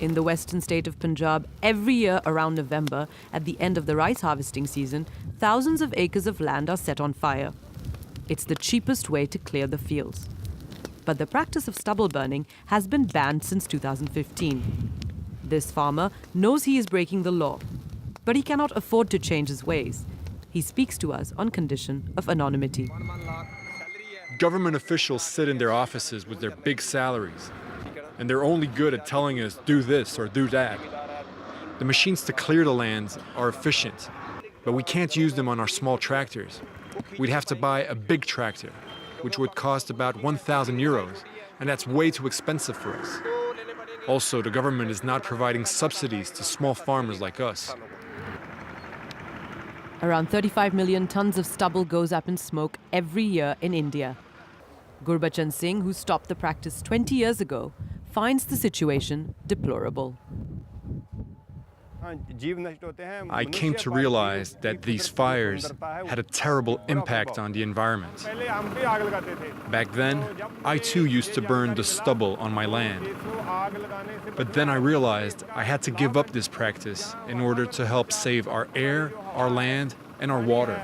In the western state of Punjab, every year around November, at the end of the rice harvesting season, thousands of acres of land are set on fire. It's the cheapest way to clear the fields. But the practice of stubble burning has been banned since 2015. This farmer knows he is breaking the law, but he cannot afford to change his ways. He speaks to us on condition of anonymity. Government officials sit in their offices with their big salaries, and they're only good at telling us, do this or do that. The machines to clear the lands are efficient, but we can't use them on our small tractors. We'd have to buy a big tractor, which would cost about 1,000 euros, and that's way too expensive for us. Also, the government is not providing subsidies to small farmers like us. Around 35 million tons of stubble goes up in smoke every year in India. Gurbachan Singh, who stopped the practice 20 years ago, finds the situation deplorable. I came to realize that these fires had a terrible impact on the environment. Back then, I too used to burn the stubble on my land. But then I realized I had to give up this practice in order to help save our air, our land, and our water.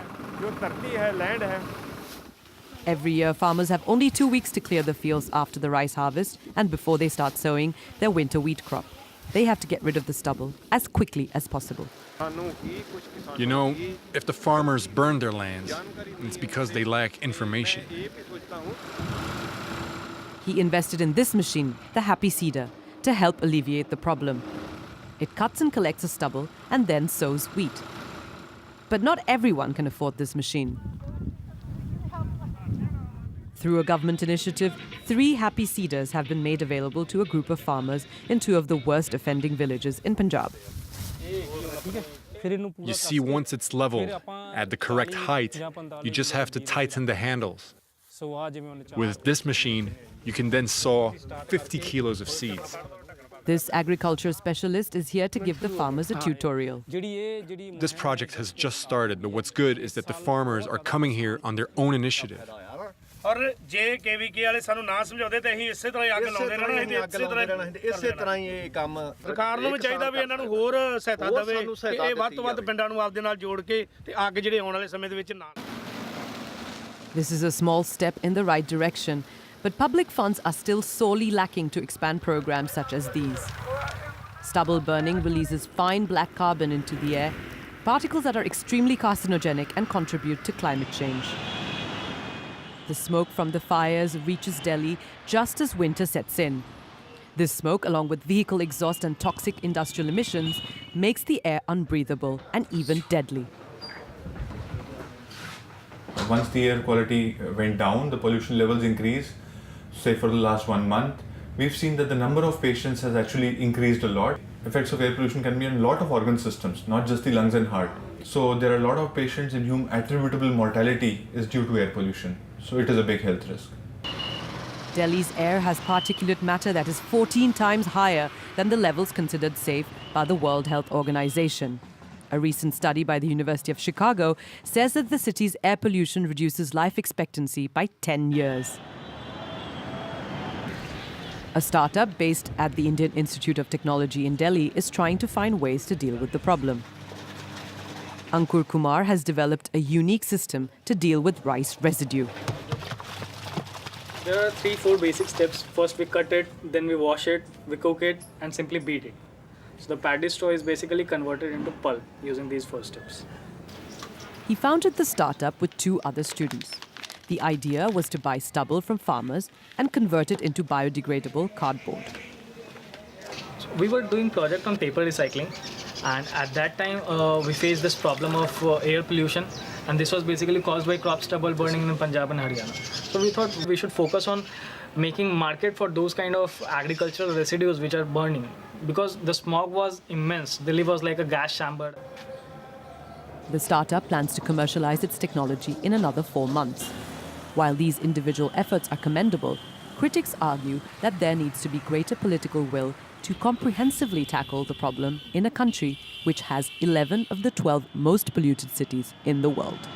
Every year, farmers have only 2 weeks to clear the fields after the rice harvest and before they start sowing their winter wheat crop. They have to get rid of the stubble as quickly as possible. You know, if the farmers burn their lands, it's because they lack information. He invested in this machine, the Happy Seeder, to help alleviate the problem. It cuts and collects the stubble and then sows wheat. But not everyone can afford this machine. Through a government initiative, 3 Happy Seeders have been made available to a group of farmers in 2 of the worst offending villages in Punjab. You see, once it's level, at the correct height, you just have to tighten the handles. With this machine, you can then sow 50 kilos of seeds. This agriculture specialist is here to give the farmers a tutorial. This project has just started, but what's good is that the farmers are coming here on their own initiative. This is a small step in the right direction, but public funds are still sorely lacking to expand programs such as these. Stubble burning releases fine black carbon into the air, particles that are extremely carcinogenic and contribute to climate change. The smoke from the fires reaches Delhi just as winter sets in. This smoke, along with vehicle exhaust and toxic industrial emissions, makes the air unbreathable and even deadly. Once the air quality went down, the pollution levels increased. Say for the last 1 month, we've seen that the number of patients has actually increased a lot. Effects of air pollution can be on a lot of organ systems, not just the lungs and heart. So there are a lot of patients in whom attributable mortality is due to air pollution. So it is a big health risk. Delhi's air has particulate matter that is 14 times higher than the levels considered safe by the World Health Organization. A recent study by the University of Chicago says that the city's air pollution reduces life expectancy by 10 years. A startup based at the Indian Institute of Technology in Delhi is trying to find ways to deal with the problem. Ankur Kumar has developed a unique system to deal with rice residue. There are 3-4 basic steps. First we cut it, then we wash it, we cook it, and simply beat it. So the paddy straw is basically converted into pulp using these 4 steps. He founded the startup with 2 other students. The idea was to buy stubble from farmers and convert it into biodegradable cardboard. So we were doing project on paper recycling, and at that time we faced this problem of air pollution, and this was basically caused by crop stubble burning in Punjab and Haryana. So we thought we should focus on making market for those kind of agricultural residues which are burning, because the smog was immense. Delhi was like a gas chamber. The startup plans to commercialize its technology in another 4 months. While these individual efforts are commendable, critics argue that there needs to be greater political will to comprehensively tackle the problem in a country which has 11 of the 12 most polluted cities in the world.